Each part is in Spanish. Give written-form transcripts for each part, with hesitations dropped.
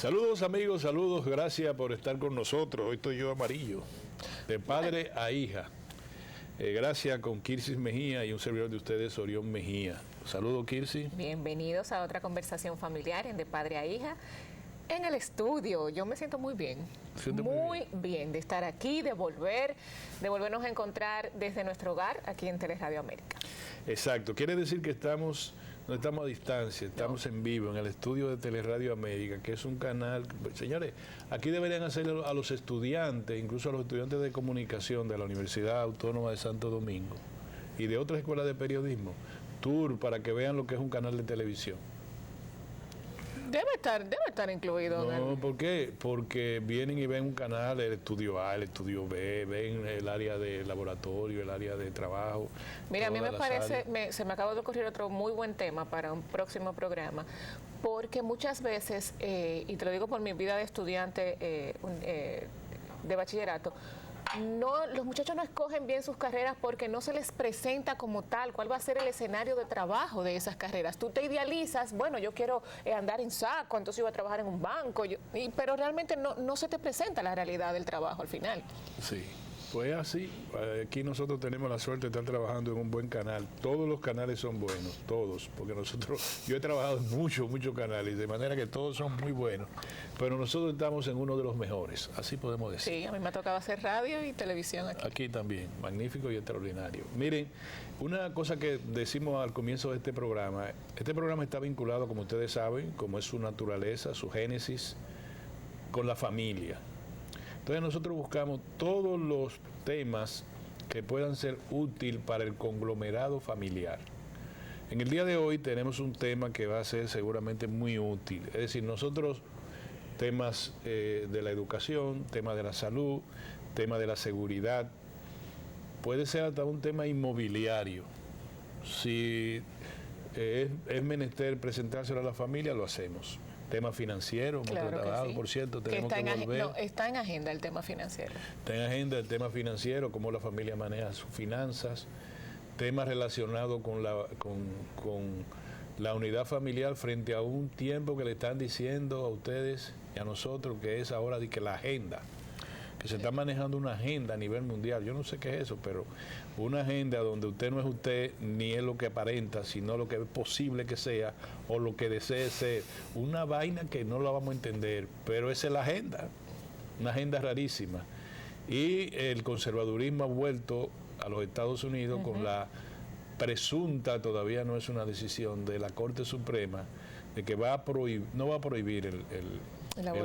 Saludos amigos, saludos, gracias por estar con nosotros. Hoy estoy yo amarillo, de padre a hija. Gracias con Kirsi Mejía y un servidor de ustedes, Orión Mejía. Saludos, Kirsi. Bienvenidos a otra conversación familiar en De Padre a Hija. En el estudio, yo me siento muy bien. Muy bien de estar aquí, de volvernos a encontrar desde nuestro hogar aquí en Teleradio América. Exacto, quiere decir que no estamos a distancia, estamos en vivo en el estudio de Teleradio América, que es un canal, señores, aquí deberían hacer a los estudiantes, incluso a los estudiantes de comunicación de la Universidad Autónoma de Santo Domingo y de otras escuelas de periodismo, tour para que vean lo que es un canal de televisión. Debe estar incluido. No, ¿por qué? Porque vienen y ven un canal, el estudio A, el estudio B, ven el área de laboratorio, el área de trabajo. Mira, a mí me parece, se me acaba de ocurrir otro muy buen tema para un próximo programa, porque muchas veces, y te lo digo por mi vida de estudiante de bachillerato, los muchachos no escogen bien sus carreras porque no se les presenta como tal cuál va a ser el escenario de trabajo de esas carreras. Tú te idealizas, bueno, yo quiero andar en saco, entonces yo voy a trabajar en un banco, pero realmente no se te presenta la realidad del trabajo al final. Sí. Pues así, aquí nosotros tenemos la suerte de estar trabajando en un buen canal. Todos los canales son buenos, todos, porque yo he trabajado en muchos canales, de manera que todos son muy buenos, pero nosotros estamos en uno de los mejores, así podemos decir. Sí, a mí me ha tocado hacer radio y televisión aquí. Aquí también, magnífico y extraordinario. Miren, una cosa que decimos al comienzo de este programa está vinculado, como ustedes saben, como es su naturaleza, su génesis, con la familia. Entonces nosotros buscamos todos los temas que puedan ser útiles para el conglomerado familiar. En el día de hoy tenemos un tema que va a ser seguramente muy útil. Es decir, nosotros temas de la educación, temas de la salud, temas de la seguridad, puede ser hasta un tema inmobiliario. Si es menester presentárselo a la familia, lo hacemos. Tema financiero, hemos tratado, sí. Por cierto, tenemos que volver. No, está en agenda el tema financiero. Está en agenda el tema financiero, cómo la familia maneja sus finanzas, temas relacionados con la unidad familiar frente a un tiempo que le están diciendo a ustedes y a nosotros que es ahora de que la agenda, que se está manejando una agenda a nivel mundial. Yo no sé qué es eso, pero una agenda donde usted no es usted, ni es lo que aparenta, sino lo que es posible que sea, o lo que desee ser. Una vaina que no la vamos a entender, pero esa es la agenda, una agenda rarísima. Y el conservadurismo ha vuelto a los Estados Unidos con la presunta, todavía no es una decisión, de la Corte Suprema, de que no va a prohibir el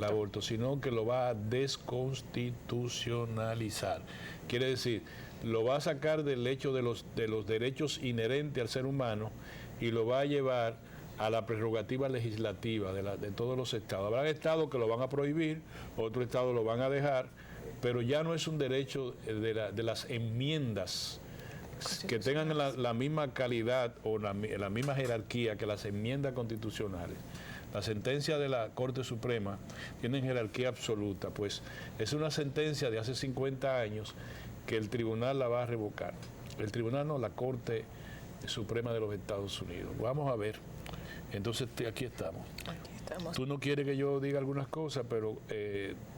aborto, sino que lo va a desconstitucionalizar. Quiere decir, lo va a sacar del hecho de los derechos inherentes al ser humano y lo va a llevar a la prerrogativa legislativa de todos los estados. Habrá estados que lo van a prohibir, otros estados lo van a dejar, pero ya no es un derecho de las enmiendas que tengan la misma calidad o la misma jerarquía que las enmiendas constitucionales. La sentencia de la Corte Suprema tiene jerarquía absoluta, pues es una sentencia de hace 50 años que el tribunal la va a revocar. El tribunal no, la Corte Suprema de los Estados Unidos. Vamos a ver. Entonces aquí estamos. Tú no quieres que yo diga algunas cosas, pero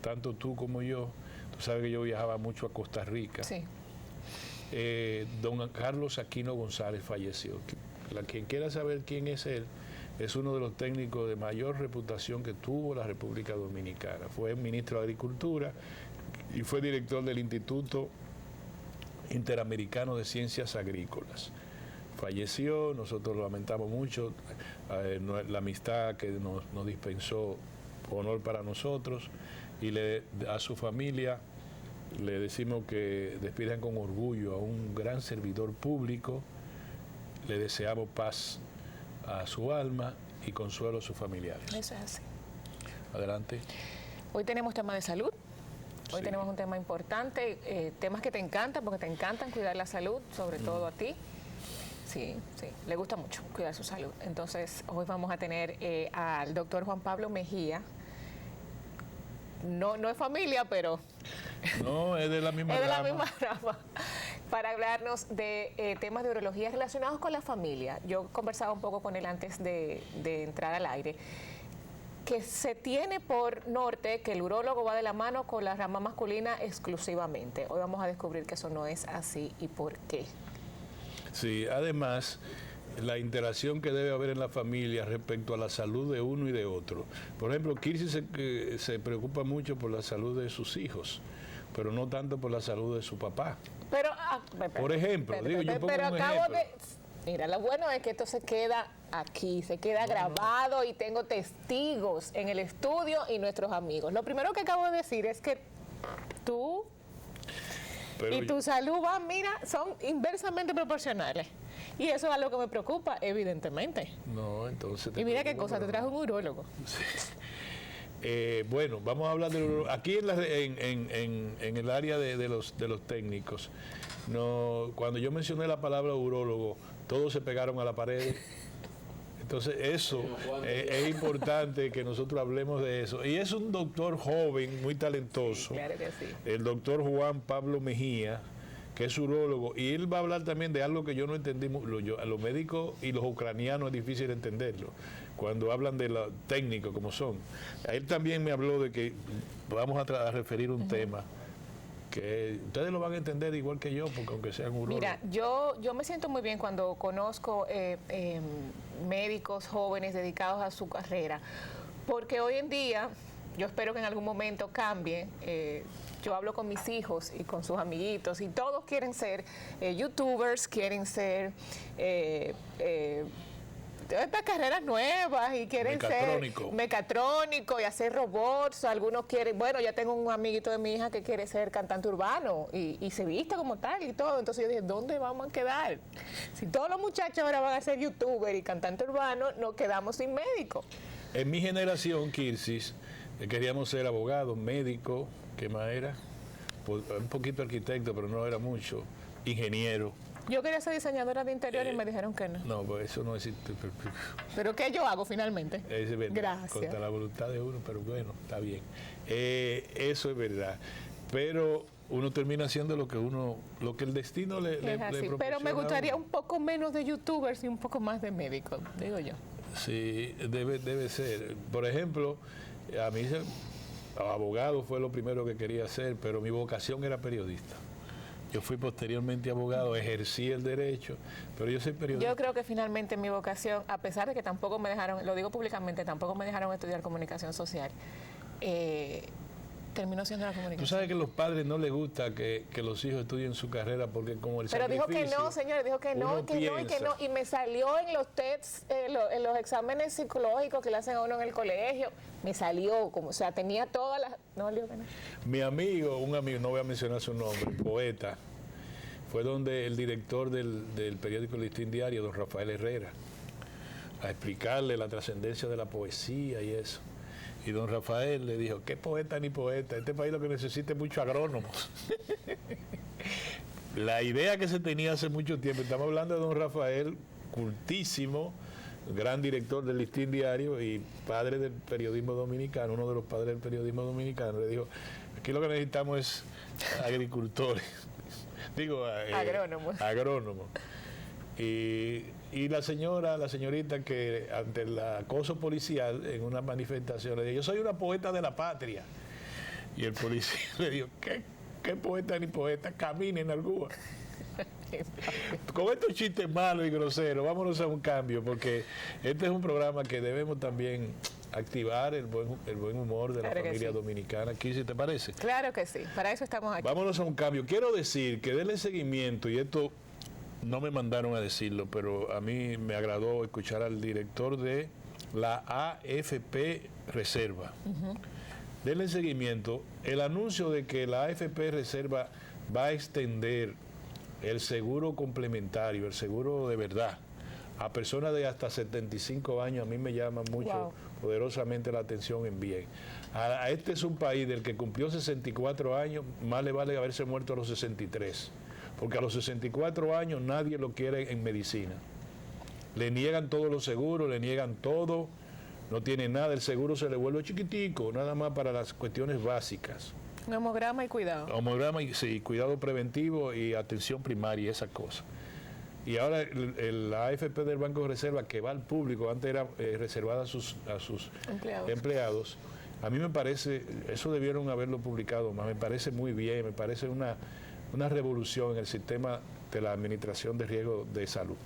tanto tú como yo, tú sabes que yo viajaba mucho a Costa Rica. Sí. Don Carlos Aquino González falleció. Quien quiera saber quién es él, es uno de los técnicos de mayor reputación que tuvo la República Dominicana. Fue ministro de Agricultura y fue director del Instituto Interamericano de Ciencias Agrícolas. Falleció, nosotros lo lamentamos mucho, la amistad que nos dispensó, honor para nosotros, y a su familia le decimos que despidan con orgullo a un gran servidor público, le deseamos paz a su alma y consuelo a sus familiares. Eso es así. Adelante. Hoy tenemos tema de salud. Hoy tenemos un tema importante, temas que te encantan, porque te encantan cuidar la salud, sobre todo a ti. Sí, le gusta mucho cuidar su salud. Entonces, hoy vamos a tener al doctor Juan Pablo Mejía. No es familia, pero... No, es de la misma rama. Es de la misma rama. Para hablarnos de temas de urología relacionados con la familia. Yo conversaba un poco con él antes de entrar al aire. que se tiene por norte que el urólogo va de la mano con la rama masculina exclusivamente. Hoy vamos a descubrir que eso no es así y por qué. Sí, además, la interacción que debe haber en la familia respecto a la salud de uno y de otro. Por ejemplo, Kirsi se preocupa mucho por la salud de sus hijos, pero no tanto por la salud de su papá. Pero, por ejemplo, yo pongo un ejemplo. Mira, lo bueno es que esto se queda aquí, se queda grabado y tengo testigos en el estudio y nuestros amigos. Lo primero que acabo de decir es que tú y tu salud son inversamente proporcionales. Y eso es algo que me preocupa, evidentemente. No, entonces... Y mira qué cosa, te trajo un urólogo. Sí. Bueno, vamos a hablar del urólogo. Aquí en el área de los técnicos, cuando yo mencioné la palabra urólogo, todos se pegaron a la pared. Entonces eso es importante que nosotros hablemos de eso. Y es un doctor joven, muy talentoso. Claro que sí. El doctor Juan Pablo Mejía, que es urólogo, y él va a hablar también de algo que yo no entendí. A los médicos y los ucranianos es difícil entenderlo, cuando hablan de los técnicos como son. Él también me habló de que vamos a referir un tema que ustedes lo van a entender igual que yo, porque aunque sean urólogos. Mira, yo me siento muy bien cuando conozco médicos jóvenes dedicados a su carrera, porque hoy en día, yo espero que en algún momento cambie. Yo hablo con mis hijos y con sus amiguitos y todos quieren ser youtubers, quieren ser estas carreras nuevas y quieren ser mecatrónico y hacer robots. Algunos quieren, bueno, ya tengo un amiguito de mi hija que quiere ser cantante urbano y se viste como tal y todo. Entonces yo dije, ¿dónde vamos a quedar? Si todos los muchachos ahora van a ser youtuber y cantante urbano, nos quedamos sin médico. En mi generación, Kirsis, queríamos ser abogados, médicos, ¿qué más era? Un poquito arquitecto, pero no era mucho, ingeniero. Yo quería ser diseñadora de interior y me dijeron que no. No, pues eso no existe. ¿Pero qué yo hago finalmente? Es verdad, gracias. Contra la voluntad de uno, pero bueno, está bien. Eso es verdad. Pero uno termina haciendo lo que el destino le proporciona. Pero me gustaría un poco menos de youtubers y un poco más de médicos, digo yo. Sí, debe ser. Por ejemplo, a mí abogado fue lo primero que quería hacer, pero mi vocación era periodista. Yo fui posteriormente abogado, ejercí el derecho, pero yo soy periodista. Yo creo que finalmente mi vocación, a pesar de que tampoco me dejaron, lo digo públicamente, tampoco me dejaron estudiar comunicación social, terminó siendo la comunicación. Tú sabes que a los padres no les gusta que los hijos estudien su carrera porque como el Pero dijo que no, señores, dijo que no, y me salió en los tests, en los exámenes psicológicos que le hacen a uno en el colegio, me salió, como, o sea, tenía todas las... No, dijo que no. Mi amigo, un amigo, no voy a mencionar su nombre, poeta, fue donde el director del periódico El Listín Diario, don Rafael Herrera, a explicarle la trascendencia de la poesía y eso. Y don Rafael le dijo, ¿qué poeta ni poeta? Este país lo que necesita es mucho agrónomos. La idea que se tenía hace mucho tiempo, estamos hablando de don Rafael, cultísimo, gran director del Listín Diario y padre del periodismo dominicano, uno de los padres del periodismo dominicano, le dijo, aquí lo que necesitamos es agricultores, digo, agrónomos. Y la señorita que ante el acoso policial en una manifestación le dijo, yo soy una poeta de la patria. Y el policía le dijo, ¿qué poeta ni poeta? Caminen alguna. Con estos chistes malos y groseros, vámonos a un cambio, porque este es un programa que debemos también activar el buen humor de la familia dominicana. ¿Kirsi, te parece? Claro que sí, para eso estamos aquí. Vámonos a un cambio. Quiero decir que denle seguimiento, y esto no me mandaron a decirlo, pero a mí me agradó escuchar al director de la AFP Reserva. Denle seguimiento. El anuncio de que la AFP Reserva va a extender el seguro complementario, el seguro de verdad, a personas de hasta 75 años, a mí me llama mucho, poderosamente la atención en bien. Este es un país del que cumplió 64 años, más le vale haberse muerto a los 63. Porque a los 64 años nadie lo quiere en medicina. Le niegan todos los seguros, le niegan todo, no tiene nada, el seguro se le vuelve chiquitico, nada más para las cuestiones básicas. Un hemograma y cuidado. Hemograma y sí, cuidado preventivo y atención primaria, esa cosa. Y ahora la AFP del Banco de Reserva, que va al público, antes era reservada a sus empleados, a mí me parece, eso debieron haberlo publicado más, me parece muy bien, me parece una revolución en el sistema de la administración de riesgo de salud.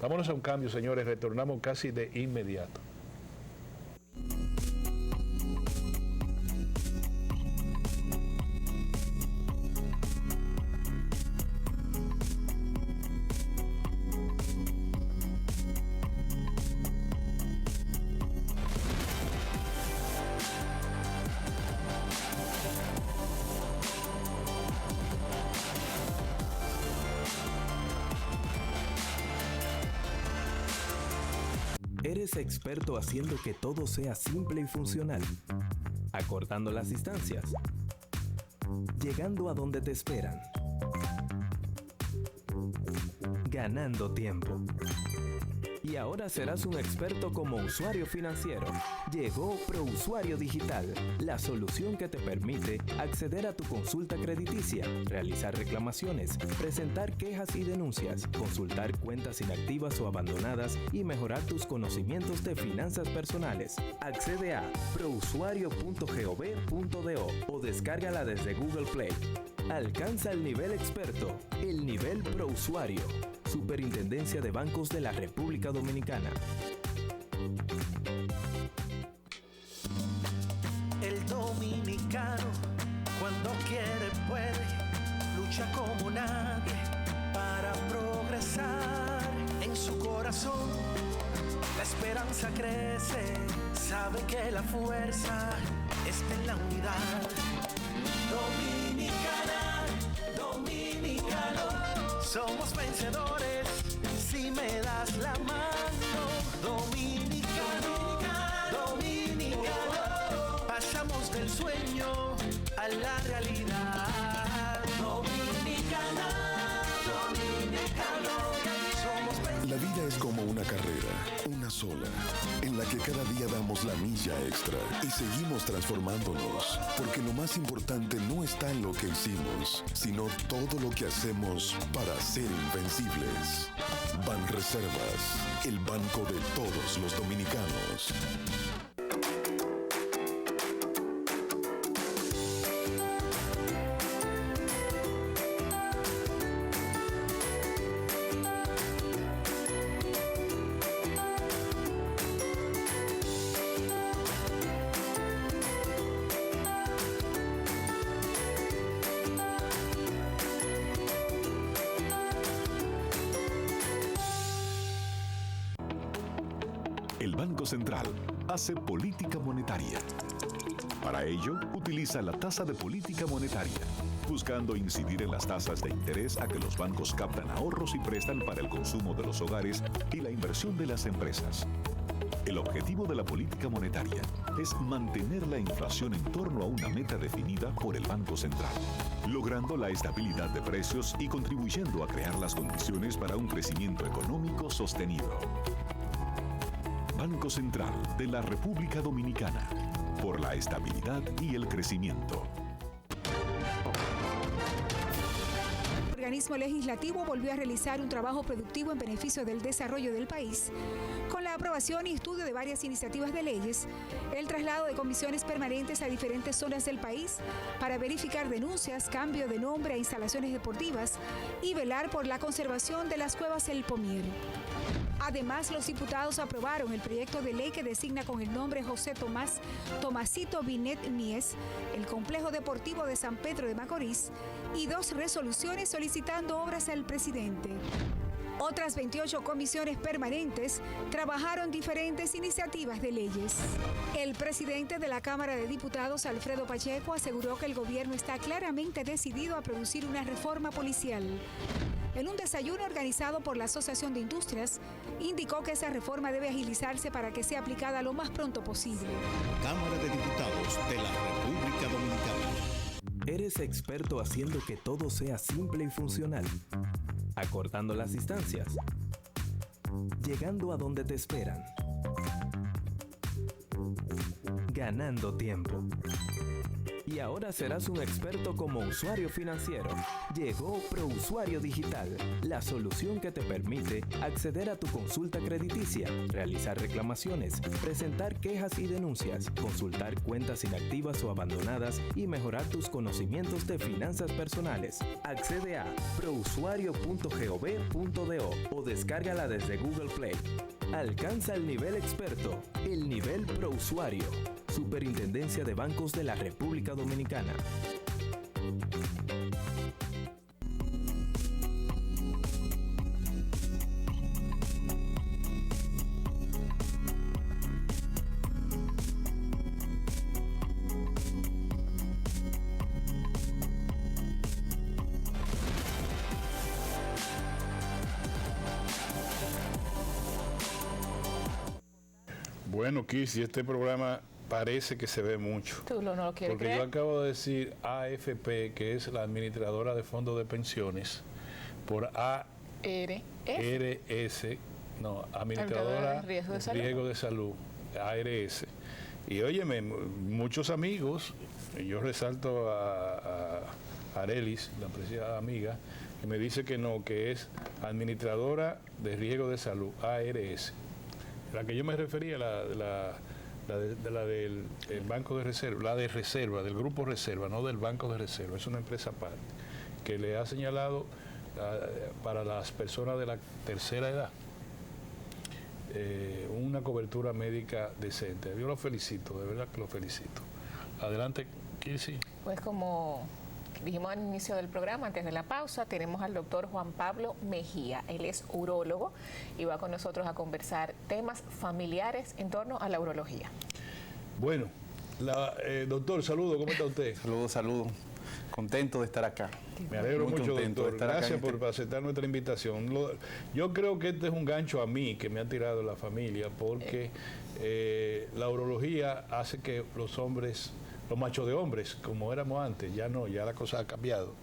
Vámonos a un cambio, señores, retornamos casi de inmediato. ¿Eres experto haciendo que todo sea simple y funcional? Acortando las distancias. Llegando a donde te esperan. Ganando tiempo. Y ahora serás un experto como usuario financiero. Llegó ProUsuario Digital, la solución que te permite acceder a tu consulta crediticia, realizar reclamaciones, presentar quejas y denuncias, consultar cuentas inactivas o abandonadas y mejorar tus conocimientos de finanzas personales. Accede a prousuario.gov.do o descárgala desde Google Play. Alcanza el nivel experto, el nivel ProUsuario. Superintendencia de Bancos de la República Dominicana. El dominicano, cuando quiere puede, lucha como nadie para progresar. En su corazón la esperanza crece, sabe que la fuerza está en la unidad. Dominicana, dominicano, somos vencedores si me das la mano. Dominicano, dominicano, pasamos del sueño a la realidad. Dominicana, dominicano, somos vencedores. La vida es como una carrera, una sola, en la que cada día damos la milla extra y seguimos transformándonos, porque lo más importante no está en lo que hicimos, sino todo lo que hacemos para ser invencibles. Banreservas, el banco de todos los dominicanos. El Banco Central hace política monetaria. Para ello, utiliza la tasa de política monetaria, buscando incidir en las tasas de interés a que los bancos captan ahorros y prestan para el consumo de los hogares y la inversión de las empresas. El objetivo de la política monetaria es mantener la inflación en torno a una meta definida por el Banco Central, logrando la estabilidad de precios y contribuyendo a crear las condiciones para un crecimiento económico sostenido. Banco Central de la República Dominicana, por la estabilidad y el crecimiento. El organismo legislativo volvió a realizar un trabajo productivo en beneficio del desarrollo del país, con la aprobación y estudio de varias iniciativas de leyes, el traslado de comisiones permanentes a diferentes zonas del país para verificar denuncias, cambio de nombre a instalaciones deportivas y velar por la conservación de las cuevas El Pomier. Además, los diputados aprobaron el proyecto de ley que designa con el nombre José Tomasito Binet Mies el complejo deportivo de San Pedro de Macorís y 2 resoluciones solicitando obras al presidente. Otras 28 comisiones permanentes trabajaron diferentes iniciativas de leyes. El presidente de la Cámara de Diputados, Alfredo Pacheco, aseguró que el gobierno está claramente decidido a producir una reforma policial. En un desayuno organizado por la Asociación de Industrias, indicó que esa reforma debe agilizarse para que sea aplicada lo más pronto posible. Cámara de Diputados de la República Dominicana. ¿Eres experto haciendo que todo sea simple y funcional? Acortando las distancias. Llegando a donde te esperan. Ganando tiempo. y ahora serás un experto como usuario financiero. Llegó ProUsuario Digital, la solución que te permite acceder a tu consulta crediticia, realizar reclamaciones, presentar quejas y denuncias, consultar cuentas inactivas o abandonadas y mejorar tus conocimientos de finanzas personales. Accede a prousuario.gov.do o descárgala desde Google Play. Alcanza el nivel experto, el nivel ProUsuario. Superintendencia de Bancos de la República Dominicana. Bueno, Kissy, este programa parece que se ve mucho. ¿Tú no lo quieres Porque creer? yo acabo de decir AFP, que es la administradora de fondos de pensiones, por ARS, no, administradora de riesgo de salud. riesgo de salud, ARS. Y óyeme, muchos amigos, y yo resalto a Arelis, la apreciada amiga, que me dice que no, que es administradora de riesgo de salud, ARS. La que yo me refería, la del Banco de Reserva, la de Reserva, del Grupo Reserva, no del Banco de Reserva, es una empresa aparte, que le ha señalado para las personas de la tercera edad una cobertura médica decente. Yo lo felicito, de verdad que lo felicito. Adelante, Kissy. Pues como dijimos al inicio del programa, antes de la pausa, tenemos al doctor Juan Pablo Mejía. Él es urólogo y va con nosotros a conversar temas familiares en torno a la urología. Bueno, doctor, saludo, ¿cómo está usted? Saludos. Contento de estar acá. Me alegro Muy mucho, contento de doctor. estar Gracias acá por aceptar nuestra invitación. Yo creo que este es un gancho a mí que me ha tirado la familia, porque la urología hace que los hombres, los machos de hombres, como éramos antes, ya no, ya la cosa ha cambiado,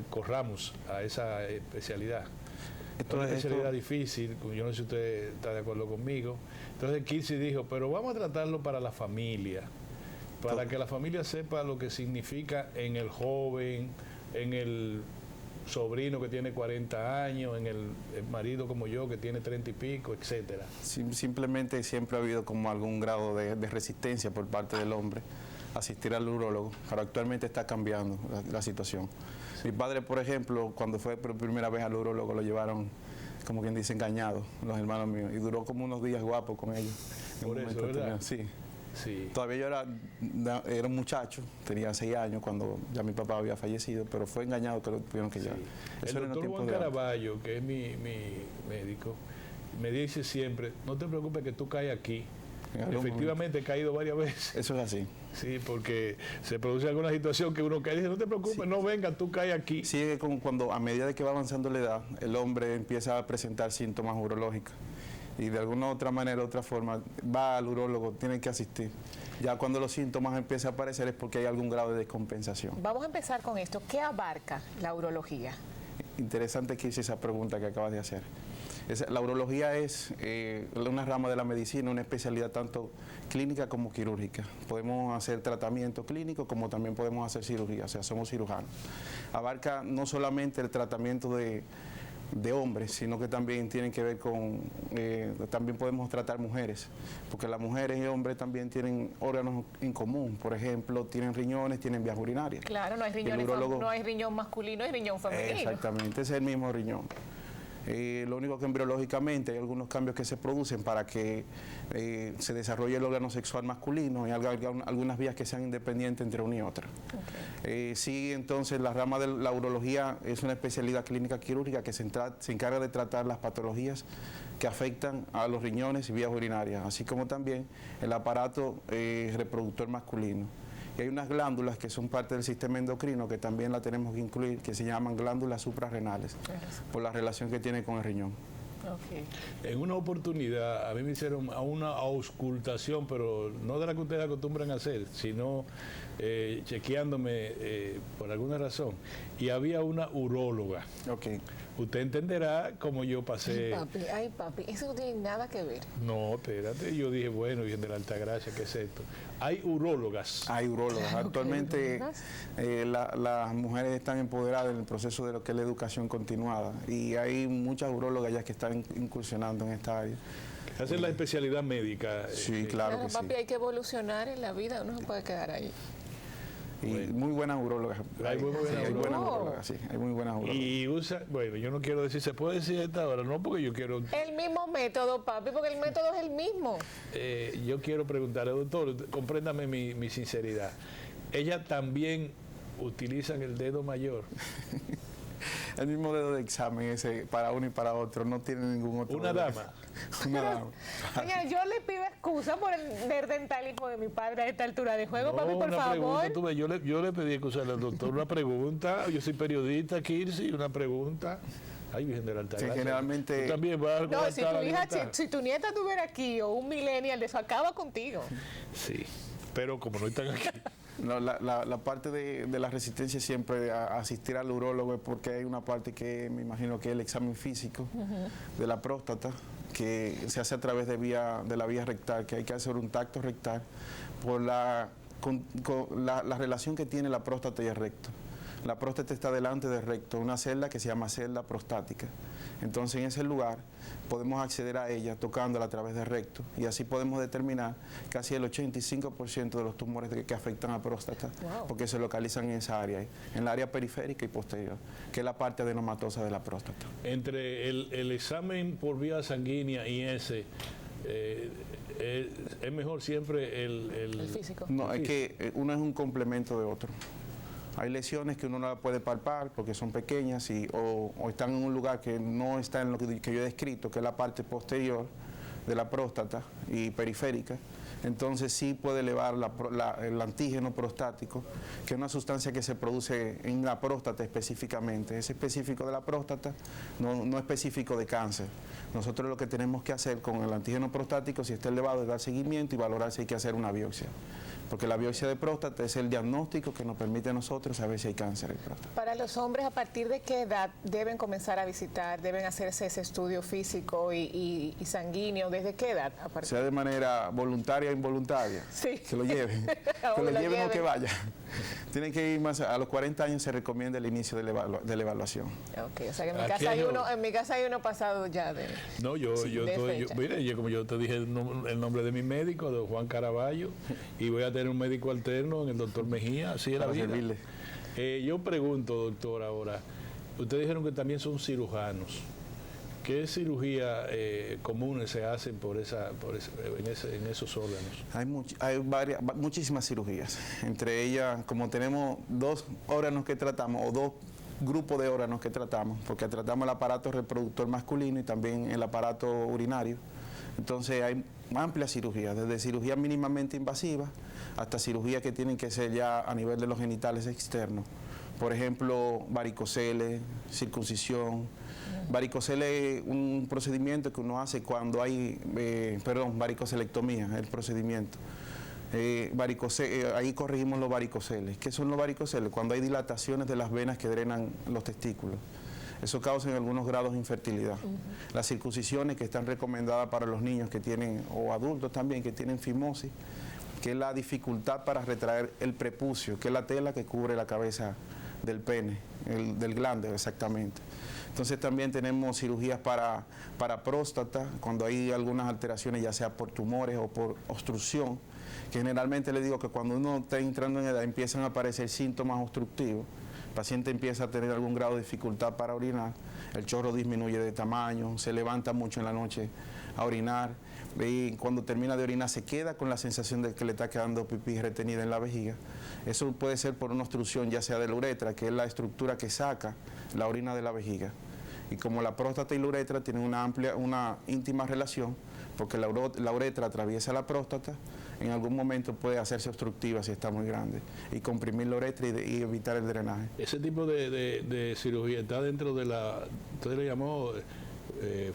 corramos a esa especialidad. Es una especialidad difícil, yo no sé si usted está de acuerdo conmigo. Entonces Kissy dijo, pero vamos a tratarlo para la familia, para que la familia sepa lo que significa en el joven, en el sobrino que tiene 40 años, en el marido como yo que tiene 30 y pico, etcétera. Simplemente siempre ha habido como algún grado de resistencia por parte del hombre a asistir al urólogo, pero actualmente está cambiando la situación. Mi padre, por ejemplo, cuando fue por primera vez al urólogo, lo llevaron, como quien dice, engañado, los hermanos míos, y duró como unos días guapo con ellos. Por eso, ¿verdad? Sí. Sí. Todavía yo era un muchacho, tenía 6 años cuando ya mi papá había fallecido, pero fue engañado que lo tuvieron que llevar. El doctor Juan Caraballo, que es mi médico, me dice siempre, no te preocupes que tú caes aquí. Efectivamente he caído varias veces. Eso es así. Sí, porque se produce alguna situación que uno cae y dice, no te preocupes, no venga, tú caes aquí. Sigue como cuando a medida de que va avanzando la edad, el hombre empieza a presentar síntomas urológicos. Y de alguna otra manera, otra forma, va al urólogo, tiene que asistir. Ya cuando los síntomas empiezan a aparecer es porque hay algún grado de descompensación. Vamos a empezar con esto. ¿Qué abarca la urología? Interesante que hice esa pregunta que acabas de hacer. La urología es una rama de la medicina, una especialidad tanto clínica como quirúrgica. Podemos hacer tratamiento clínico como también podemos hacer cirugía, o sea, somos cirujanos. Abarca no solamente el tratamiento de hombres, sino que también tienen que ver con, también podemos tratar mujeres, porque las mujeres y hombres también tienen órganos en común, por ejemplo, tienen riñones, tienen vías urinarias. Claro, no hay riñón masculino, hay riñón femenino. Exactamente, es el mismo riñón. Lo único que embriológicamente hay algunos cambios que se producen para que se desarrolle el órgano sexual masculino y algunas vías que sean independientes entre una y otra. Okay. Sí, entonces la rama de la urología es una especialidad clínica quirúrgica que se encarga de tratar las patologías que afectan a los riñones y vías urinarias, así como también el aparato reproductor masculino. Y hay unas glándulas que son parte del sistema endocrino que también la tenemos que incluir, que se llaman glándulas suprarrenales, por la relación que tienen con el riñón. Okay. En una oportunidad a mí me hicieron una auscultación, pero no de la que ustedes acostumbran a hacer, sino chequeándome por alguna razón. Y había una uróloga. Okay. usted entenderá cómo yo pasé. Ay, papi, eso no tiene nada que ver. No, espérate, yo dije, bueno, Virgen de la Altagracia, ¿qué es esto? Hay urólogas. Hay urólogas. Actualmente las mujeres están empoderadas en el proceso de lo que es la educación continuada y hay muchas urólogas ya que están incursionando en esta área. Hacen la especialidad médica. Sí, claro que papi, sí. hay que evolucionar en la vida, uno no se puede quedar ahí. Y muy buenas urólogas. Hay muy buenas hay buenas urólogas, sí, hay muy buenas urólogas. Y usa, bueno, yo no quiero decir, se puede decir a esta hora, no porque yo quiero... El mismo método, papi, porque el método es el mismo. Yo quiero preguntarle, doctor, compréndame mi sinceridad. ¿Ellas también utilizan el dedo mayor? El mismo dedo de examen ese para uno y para otro, no tiene ningún otro. Una dama. Una dama. Señora, yo le pido excusa por el nerdentalismo de mi padre a esta altura de juego, No, papi, por una favor. pregunta, tú ves, yo le pedí excusarle al doctor una pregunta. Yo soy periodista, Kirsi, una pregunta. Ay, Virgen de la Altagracia. Sí, generalmente... Tú también vas a No, si argumentar tu hija, la libertad. si tu nieta estuviera aquí o un millennial de eso, acaba contigo. Sí, pero como no están aquí... No, la parte de la resistencia siempre a asistir al urólogo es porque hay una parte que me imagino que es el examen físico de la próstata, que se hace a través de la vía rectal, que hay que hacer un tacto rectal por la relación que tiene la próstata y el recto. La próstata está delante del recto, una celda que se llama celda prostática. Entonces en ese lugar podemos acceder a ella tocándola a través del recto y así podemos determinar casi el 85% de los tumores que afectan a la próstata, porque se localizan en esa área, en la área periférica y posterior, que es la parte adenomatosa de la próstata. Entre el examen por vía sanguínea y ese, es mejor siempre el físico. No, es que uno es un complemento de otro. Hay lesiones que uno no la puede palpar porque son pequeñas o están en un lugar que no está en lo que yo he descrito, que es la parte posterior de la próstata y periférica. Entonces sí puede elevar el antígeno prostático, que es una sustancia que se produce en la próstata específicamente. Es específico de la próstata, no específico de cáncer. Nosotros lo que tenemos que hacer con el antígeno prostático, si está elevado, es dar seguimiento y valorar si hay que hacer una biopsia. Porque la biopsia de próstata es el diagnóstico que nos permite a nosotros saber si hay cáncer de próstata. Para los hombres, ¿a partir de qué edad deben comenzar a visitar, deben hacerse ese estudio físico y sanguíneo? ¿Desde qué edad? Sea de manera voluntaria o involuntaria, sí. Que lo lleven, que lo lleven o que vaya. Tienen que ir más, a los 40 años se recomienda el inicio de la evaluación. Ok, o sea que en mi casa hay uno pasado ya de... No, mire, como yo te dije el nombre de mi médico, de Juan Caraballo, y voy a tener un médico alterno en el doctor Mejía, así es la vida. Yo pregunto, doctor, ahora, ustedes dijeron que también son cirujanos. ¿Qué cirugía comunes se hacen en esos órganos? Hay muchísimas cirugías. Entre ellas, como tenemos dos órganos que tratamos, o dos grupos de órganos que tratamos, porque tratamos el aparato reproductor masculino y también el aparato urinario. Entonces hay amplias cirugías, desde cirugía mínimamente invasiva hasta cirugías que tienen que ser ya a nivel de los genitales externos. Por ejemplo, varicoceles, circuncisión. Varicoceles es un procedimiento que uno hace cuando hay, varicocelectomía, el procedimiento. Ahí corregimos los varicoceles. ¿Qué son los varicoceles? Cuando hay dilataciones de las venas que drenan los testículos. Eso causa en algunos grados infertilidad. Las circuncisiones que están recomendadas para los niños que tienen, o adultos también, que tienen fimosis, que es la dificultad para retraer el prepucio, que es la tela que cubre la cabeza del pene, del glande exactamente. Entonces también tenemos cirugías para próstata, cuando hay algunas alteraciones, ya sea por tumores o por obstrucción, que generalmente le digo que cuando uno está entrando en edad empiezan a aparecer síntomas obstructivos, el paciente empieza a tener algún grado de dificultad para orinar, el chorro disminuye de tamaño, se levanta mucho en la noche a orinar, y cuando termina de orinar se queda con la sensación de que le está quedando pipí retenida en la vejiga. Eso puede ser por una obstrucción ya sea de la uretra, que es la estructura que saca la orina de la vejiga. Y como la próstata y la uretra tienen una íntima relación, porque la uretra atraviesa la próstata, en algún momento puede hacerse obstructiva si está muy grande, y comprimir la uretra y evitar el drenaje. Ese tipo de cirugía está dentro de ¿usted le llamó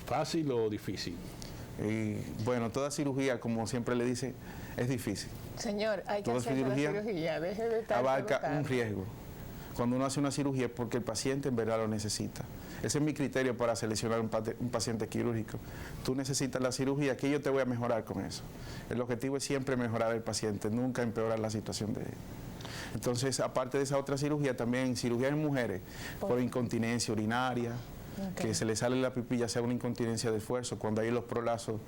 fácil o difícil? Y bueno, toda cirugía, como siempre le dice, es difícil. Señor, hay que hacer una cirugía, deje de estar abarca un riesgo. Cuando uno hace una cirugía es porque el paciente en verdad lo necesita. Ese es mi criterio para seleccionar un paciente quirúrgico. Tú necesitas la cirugía, que yo te voy a mejorar con eso. El objetivo es siempre mejorar al paciente, nunca empeorar la situación de él. Entonces, aparte de esa otra cirugía, también cirugía en mujeres por incontinencia urinaria, que se le sale la pipí, ya sea una incontinencia de esfuerzo, cuando hay los prolapsos,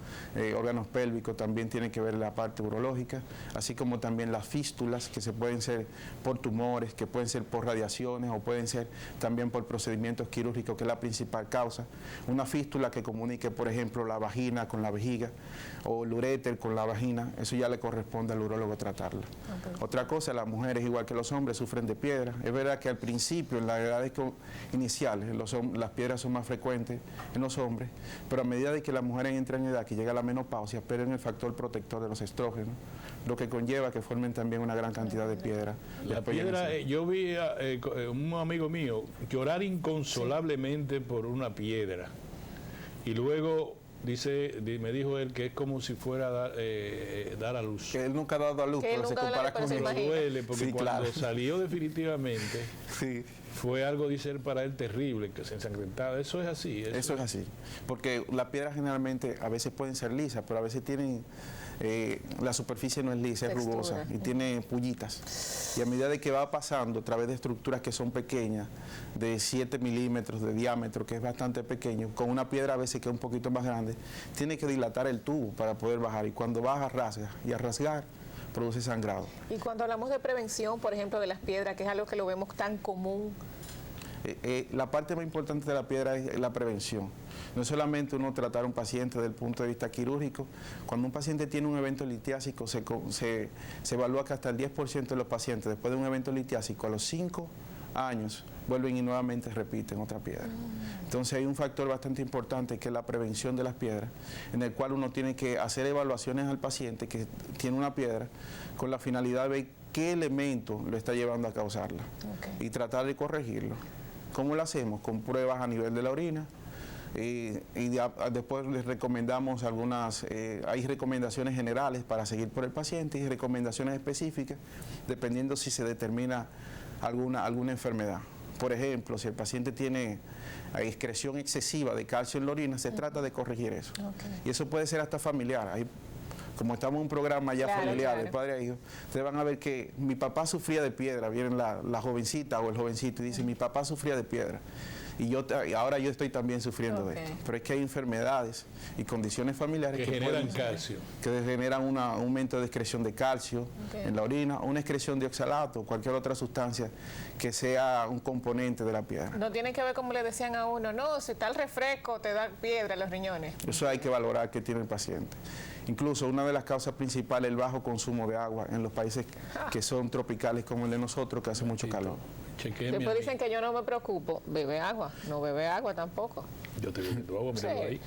órganos pélvicos, también tiene que ver la parte urológica, así como también las fístulas, que se pueden ser por tumores, que pueden ser por radiaciones o pueden ser también por procedimientos quirúrgicos, que es la principal causa. Una fístula que comunique, por ejemplo, la vagina con la vejiga o el uréter con la vagina, eso ya le corresponde al urólogo tratarla. Otra cosa, las mujeres, igual que los hombres, sufren de piedra. Es verdad que al principio, en las edades iniciales, las piedras son más frecuentes en los hombres, pero a medida de que las mujeres entran en edad, que llega la menopausia, pierden el factor protector de los estrógenos, lo que conlleva que formen también una gran cantidad de piedra. La piedra, yo vi a un amigo mío llorar inconsolablemente por una piedra, y luego me dijo él que es como si fuera dar a luz. Que él nunca ha dado a luz, pero se compara con eso. Duele, porque cuando salió definitivamente, fue algo, dice él, para él terrible, que se ensangrentaba. Eso es así. Eso es así. Porque las piedras generalmente a veces pueden ser lisas, pero a veces tienen... la superficie no es lisa, es rugosa y tiene pullitas. Y a medida de que va pasando a través de estructuras que son pequeñas, de 7 milímetros de diámetro, que es bastante pequeño, con una piedra a veces que es un poquito más grande, tiene que dilatar el tubo para poder bajar. Y cuando baja, rasga. Y al rasgar, produce sangrado. Y cuando hablamos de prevención, por ejemplo, de las piedras, que es algo que lo vemos tan común, la parte más importante de la piedra es la prevención. No es solamente uno tratar a un paciente desde el punto de vista quirúrgico. Cuando un paciente tiene un evento litiásico, se evalúa que hasta el 10% de los pacientes, después de un evento litiásico, a los 5 años, vuelven y nuevamente repiten otra piedra. Entonces hay un factor bastante importante que es la prevención de las piedras, en el cual uno tiene que hacer evaluaciones al paciente que tiene una piedra con la finalidad de ver qué elemento lo está llevando a causarla y tratar de corregirlo. ¿Cómo lo hacemos? Con pruebas a nivel de la orina. Después les recomendamos hay recomendaciones generales para seguir por el paciente y recomendaciones específicas dependiendo si se determina alguna enfermedad. Por ejemplo, si el paciente tiene excreción excesiva de calcio en la orina, se trata de corregir eso. Y eso puede ser hasta familiar. Como estamos en un programa ya familiar de padre a hijo, ustedes van a ver que mi papá sufría de piedra, vienen la jovencita o el jovencito y dicen, mi papá sufría de piedra. Y ahora yo estoy también sufriendo de esto. Pero es que hay enfermedades y condiciones familiares que generan calcio, que generan un aumento de excreción de calcio en la orina, o una excreción de oxalato o cualquier otra sustancia que sea un componente de la piedra. No tiene que ver, como le decían a uno, no, si está el refresco te da piedra en los riñones. Eso hay que valorar que tiene el paciente. Incluso una de las causas principales es el bajo consumo de agua en los países que son tropicales como el de nosotros, que hace mucho calor. Después dicen que yo no me preocupo, bebe agua, no bebe agua tampoco. Yo te bebiendo agua, míralo ahí.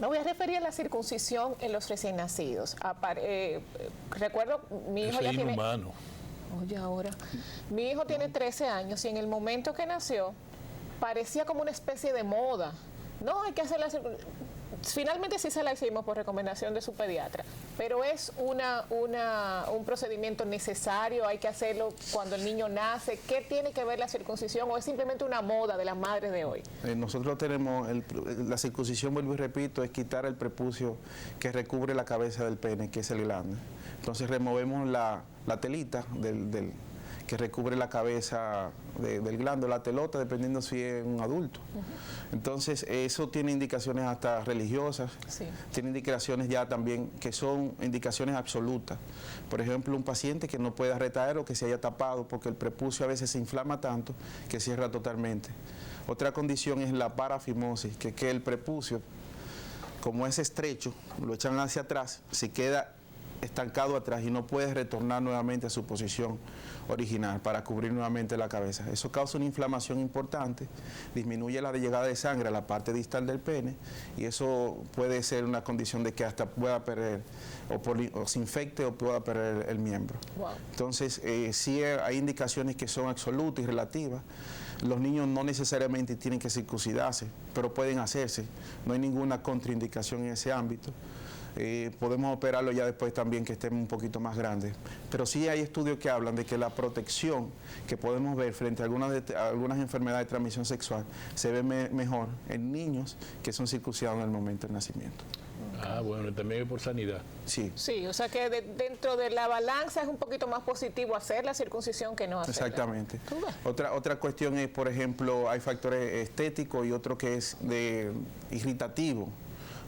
Me voy a referir a la circuncisión en los recién nacidos. Recuerdo, mi hijo ya tiene... Oye, ahora, mi hijo tiene 13 años y en el momento que nació parecía como una especie de moda. No, hay que hacer la circuncisión. Finalmente sí se la hicimos por recomendación de su pediatra, pero es un procedimiento necesario, hay que hacerlo cuando el niño nace. ¿Qué tiene que ver la circuncisión o es simplemente una moda de las madres de hoy? Nosotros tenemos, la circuncisión, vuelvo y repito, es quitar el prepucio que recubre la cabeza del pene, que es el glande. Entonces removemos la telita que recubre la cabeza del glande, la telota, dependiendo si es un adulto. Entonces, eso tiene indicaciones hasta religiosas, tiene indicaciones ya también que son indicaciones absolutas. Por ejemplo, un paciente que no pueda retraer o que se haya tapado, porque el prepucio a veces se inflama tanto que cierra totalmente. Otra condición es la parafimosis, que el prepucio, como es estrecho, lo echan hacia atrás, se queda estancado atrás y no puede retornar nuevamente a su posición original para cubrir nuevamente la cabeza. Eso causa una inflamación importante, disminuye la llegada de sangre a la parte distal del pene y eso puede ser una condición de que hasta pueda perder o se infecte o pueda perder el miembro. Entonces, sí hay indicaciones que son absolutas y relativas. Los niños no necesariamente tienen que circuncidarse, pero pueden hacerse. No hay ninguna contraindicación en ese ámbito. podemos operarlo ya después también que estemos un poquito más grandes. Pero sí hay estudios que hablan de que la protección que podemos ver frente a algunas enfermedades de transmisión sexual se ve mejor en niños que son circuncidados en el momento del nacimiento. Ah, bueno, y también es por sanidad. Sí. Sí, o sea que dentro de la balanza es un poquito más positivo hacer la circuncisión que no hacerla. Exactamente. Otra cuestión es, por ejemplo, hay factores estéticos y otro que es de irritativo.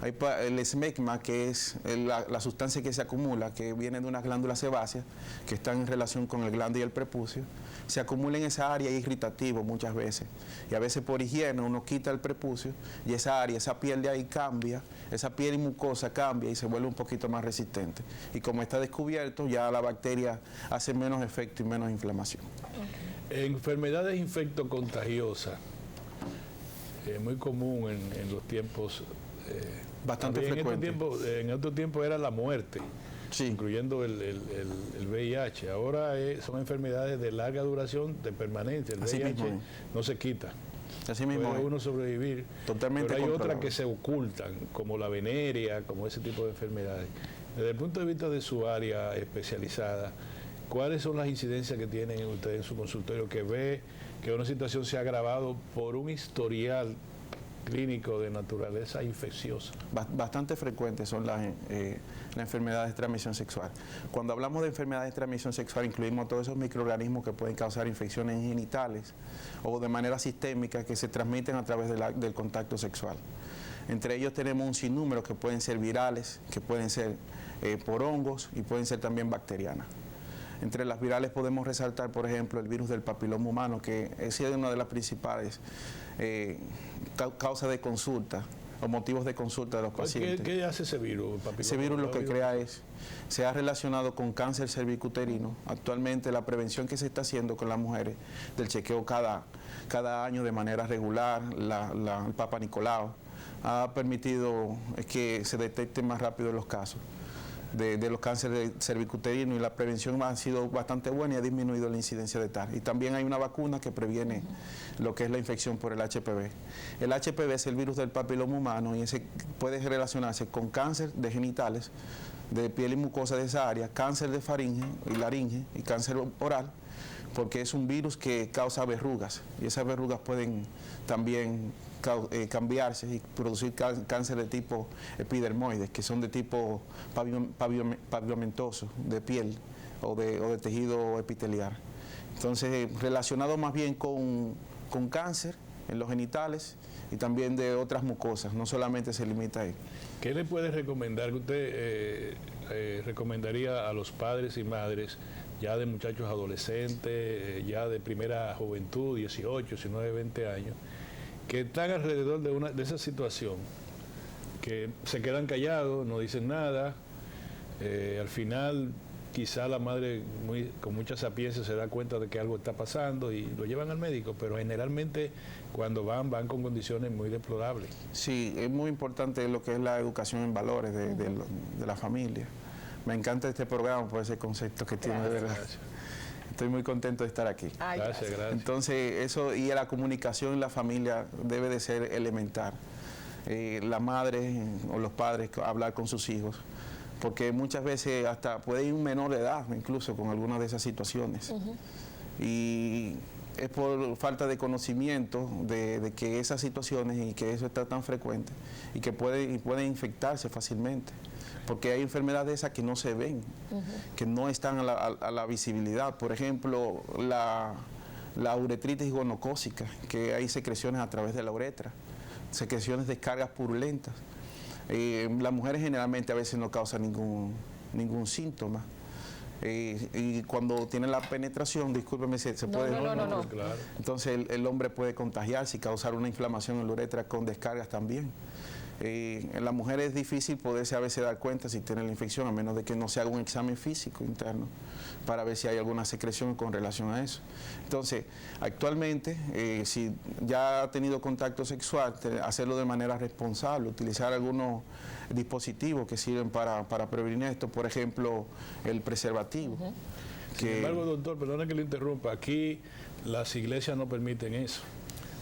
Hay el esmegma, que es la sustancia que se acumula, que viene de unas glándulas sebáceas, que están en relación con el glande y el prepucio, se acumula en esa área y es irritativo muchas veces. Y a veces por higiene uno quita el prepucio y esa área, esa piel de ahí cambia, esa piel y mucosa cambia y se vuelve un poquito más resistente. Y como está descubierto, ya la bacteria hace menos efecto y menos inflamación. Enfermedades infectocontagiosas, muy común en los tiempos... bastante frecuente. En otro tiempo era la muerte, sí, incluyendo el VIH. Ahora son enfermedades de larga duración, de permanencia. El Así VIH mismo. no se quita. Así mismo. Puede uno sobrevivir. Totalmente. Pero hay otras que se ocultan, como la venérea, como ese tipo de enfermedades. Desde el punto de vista de su área especializada, ¿cuáles son las incidencias que tienen ustedes en su consultorio que ve que una situación se ha agravado por un historial clínico de naturaleza infecciosa? Bastante frecuentes son las enfermedades de transmisión sexual. Cuando hablamos de enfermedades de transmisión sexual incluimos todos esos microorganismos que pueden causar infecciones genitales o de manera sistémica que se transmiten a través del contacto sexual. Entre ellos tenemos un sinnúmero que pueden ser virales, que pueden ser por hongos y pueden ser también bacterianas. Entre las virales podemos resaltar, por ejemplo, el virus del papiloma humano, que es una de las principales causas de consulta o motivos de consulta de los pacientes. ¿Qué hace ese virus? Ese virus lo que crea se ha relacionado con cáncer cervicuterino. Actualmente la prevención que se está haciendo con las mujeres del chequeo cada año de manera regular, el Papa Nicolau, ha permitido que se detecten más rápido los casos de los cánceres cervicuterinos y la prevención ha sido bastante buena y ha disminuido la incidencia de tal. Y también hay una vacuna que previene lo que es la infección por el HPV. El HPV es el virus del papiloma humano y ese puede relacionarse con cáncer de genitales, de piel y mucosa de esa área, cáncer de faringe y laringe y cáncer oral, porque es un virus que causa verrugas y esas verrugas pueden también cambiarse y producir cáncer de tipo epidermoides, que son de tipo pavimentoso, de piel o de tejido epitelial. Entonces, relacionado más bien con cáncer en los genitales y también de otras mucosas, no solamente se limita ahí. ¿Qué le puede recomendar, que usted recomendaría a los padres y madres ya de muchachos adolescentes, ya de primera juventud, 18, 19, 20 años, que están alrededor de esa situación, que se quedan callados, no dicen nada, al final quizá la madre con mucha sapiencia se da cuenta de que algo está pasando y lo llevan al médico, pero generalmente cuando van con condiciones muy deplorables? Sí, es muy importante lo que es la educación en valores de la familia. Me encanta este programa por ese concepto que tiene, de verdad. Gracias. Estoy muy contento de estar aquí. Gracias. Entonces, eso y la comunicación en la familia debe de ser elemental. La madre o los padres hablar con sus hijos, porque muchas veces hasta puede ir un menor de edad, incluso con algunas de esas situaciones. Y es por falta de conocimiento de que esas situaciones y que eso está tan frecuente y que pueden infectarse fácilmente. Porque hay enfermedades esas que no se ven, que no están a la visibilidad. Por ejemplo, la uretritis gonocócica, que hay secreciones a través de la uretra, secreciones de descargas purulentas. Las mujeres generalmente a veces no causan ningún síntoma. Y cuando tienen la penetración, discúlpeme, se puede... No. Claro. Entonces el hombre puede contagiarse y causar una inflamación en la uretra con descargas también. En la mujer es difícil poderse a veces dar cuenta si tiene la infección, a menos de que no se haga un examen físico interno para ver si hay alguna secreción con relación a eso. Entonces, actualmente, si ya ha tenido contacto sexual, hacerlo de manera responsable, utilizar algunos dispositivos que sirven para prevenir esto, por ejemplo, el preservativo. Sin embargo, doctor, perdona que le interrumpa, aquí las iglesias no permiten eso.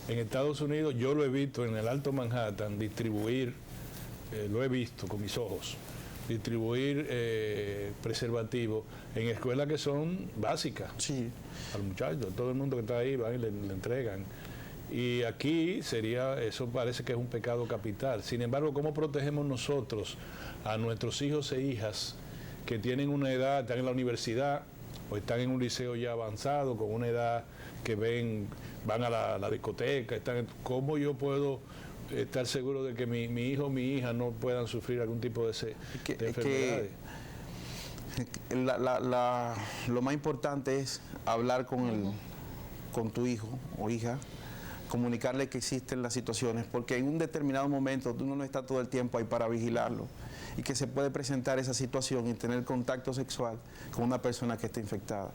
En Estados Unidos yo lo he visto en el Alto Manhattan distribuir, lo he visto con mis ojos, distribuir preservativos en escuelas que son básicas. Sí. Al muchacho, todo el mundo que está ahí van y le entregan. Y aquí eso parece que es un pecado capital. Sin embargo, ¿cómo protegemos nosotros a nuestros hijos e hijas que tienen una edad, están en la universidad o están en un liceo ya avanzado, con una edad que van a la discoteca? ¿Cómo yo puedo estar seguro de que mi hijo o mi hija no puedan sufrir algún tipo de enfermedades? Lo más importante es hablar con tu hijo o hija, comunicarle que existen las situaciones, porque en un determinado momento uno no está todo el tiempo ahí para vigilarlo, y que se puede presentar esa situación y tener contacto sexual con una persona que está infectada.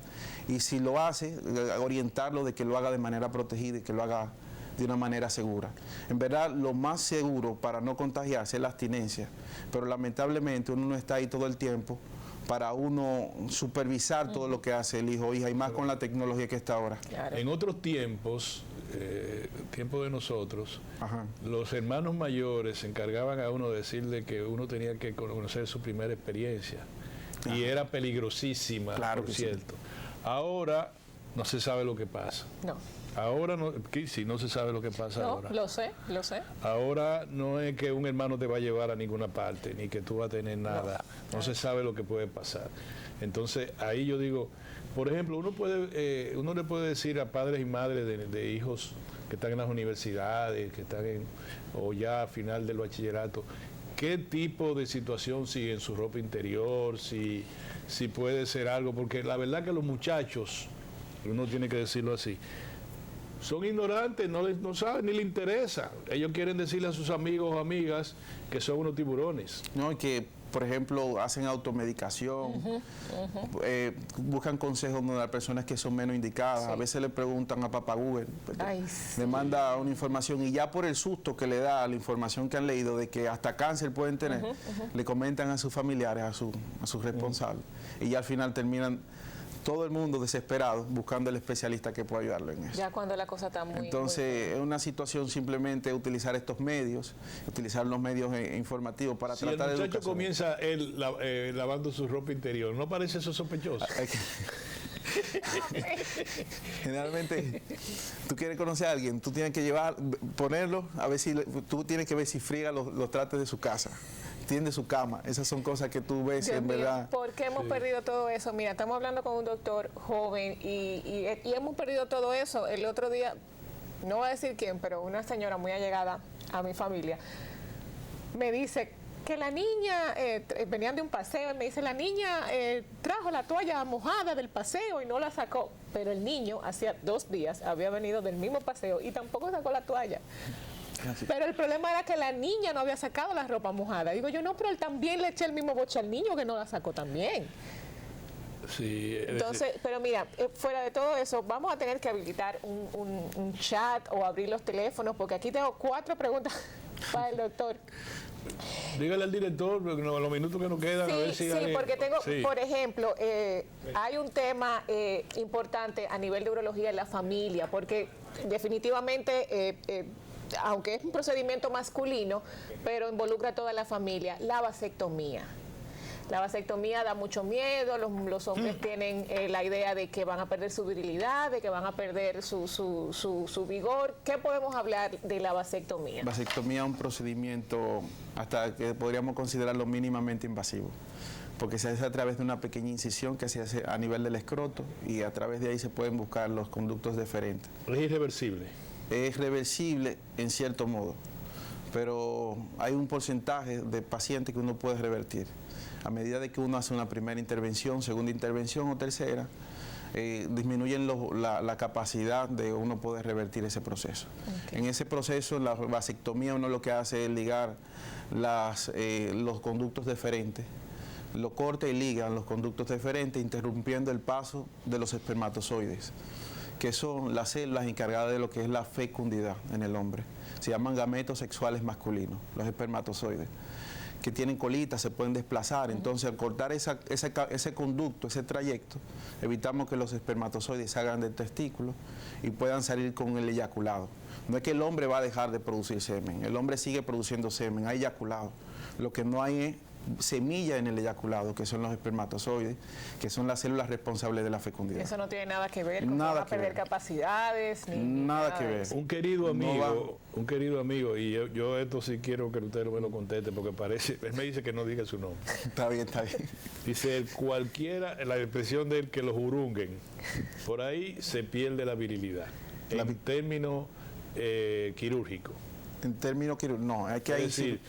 Y si lo hace, orientarlo de que lo haga de manera protegida y que lo haga de una manera segura. En verdad, lo más seguro para no contagiarse es la abstinencia, pero lamentablemente uno no está ahí todo el tiempo para uno supervisar todo lo que hace el hijo o hija, y más con la tecnología que está ahora. Claro. En otros tiempos, tiempo de nosotros, los hermanos mayores se encargaban a uno de decirle que uno tenía que conocer su primera experiencia, y era peligrosísima, claro, por cierto. Sí. Ahora no se sabe lo que pasa. No. Ahora no, sí, no se sabe lo que pasa ahora. Lo sé. Ahora no es que un hermano te va a llevar a ninguna parte, ni que tú vas a tener nada. No se sabe lo que puede pasar. Entonces, ahí yo digo, por ejemplo, uno le puede decir a padres y madres de hijos que están en las universidades, que están o ya a final del bachillerato, qué tipo de situación, si en su ropa interior, si puede ser algo, porque la verdad que los muchachos, uno tiene que decirlo así, son ignorantes, no saben ni les interesa. Ellos quieren decirle a sus amigos o amigas que son unos tiburones. No, y que, por ejemplo, hacen automedicación, buscan consejos de las personas que son menos indicadas. Sí. A veces le preguntan a papá Google, le manda una información, y ya por el susto que le da la información que han leído de que hasta cáncer pueden tener, le comentan a sus familiares, a sus responsables, y ya al final terminan todo el mundo desesperado buscando el especialista que pueda ayudarlo en eso. Ya cuando la cosa está muy... Entonces, es una situación simplemente utilizar estos medios, utilizar los medios informativos para tratar de... Si el muchacho comienza él lavando su ropa interior, ¿no parece eso sospechoso? Generalmente, tú quieres conocer a alguien, tú tienes que ponerlo, a ver si tú tienes que ver si friega los trastes de su casa, tiende su cama. Esas son cosas que tú ves, Dios en mío, verdad. ¿Por qué hemos perdido todo eso? Mira, estamos hablando con un doctor joven y hemos perdido todo eso. El otro día, no voy a decir quién, pero una señora muy allegada a mi familia me dice que la niña, venían de un paseo, y me dice, la niña trajo la toalla mojada del paseo y no la sacó. Pero el niño, hacía 2 días, había venido del mismo paseo y tampoco sacó la toalla. Pero el problema era que la niña no había sacado la ropa mojada. Digo yo, no, pero él también le eché el mismo boche al niño que no la sacó también. Sí. Entonces, pero mira, fuera de todo eso, vamos a tener que habilitar un chat o abrir los teléfonos, porque aquí tengo 4 preguntas para el doctor. Dígale al director, los minutos que nos quedan, a ver si sí, porque tengo, por ejemplo, hay un tema importante a nivel de urología en la familia, porque definitivamente, aunque es un procedimiento masculino, pero involucra a toda la familia, la vasectomía. La vasectomía da mucho miedo, los hombres tienen la idea de que van a perder su virilidad, de que van a perder su vigor. ¿Qué podemos hablar de la vasectomía? Vasectomía es un procedimiento hasta que podríamos considerarlo mínimamente invasivo, porque se hace a través de una pequeña incisión que se hace a nivel del escroto, y a través de ahí se pueden buscar los conductos deferentes. ¿Es irreversible? Es reversible en cierto modo, pero hay un porcentaje de pacientes que uno puede revertir. A medida de que uno hace una primera intervención, segunda intervención o tercera, disminuyen la capacidad de uno poder revertir ese proceso. Okay. En ese proceso, la vasectomía, uno lo que hace es ligar los conductos deferentes, lo corta y liga los conductos deferentes, interrumpiendo el paso de los espermatozoides, que son las células encargadas de lo que es la fecundidad en el hombre. Se llaman gametos sexuales masculinos, los espermatozoides, que tienen colitas, se pueden desplazar. Entonces, al cortar ese conducto, ese trayecto, evitamos que los espermatozoides salgan del testículo y puedan salir con el eyaculado. No es que el hombre va a dejar de producir semen, el hombre sigue produciendo semen, hay eyaculado. Lo que no hay es semillas en el eyaculado, que son los espermatozoides, que son las células responsables de la fecundidad. Eso no tiene nada que ver con Nada va a perder que ver. capacidades, ni Nada que de ver. eso. Un querido amigo, y yo esto sí quiero que usted me lo conteste porque parece, él me dice que no diga su nombre. Está bien, está bien. Dice, cualquiera, la expresión de él que lo jurunguen, por ahí se pierde la virilidad, en términos quirúrgicos. En términos quirúrgicos, no, hay que Es ahí decir,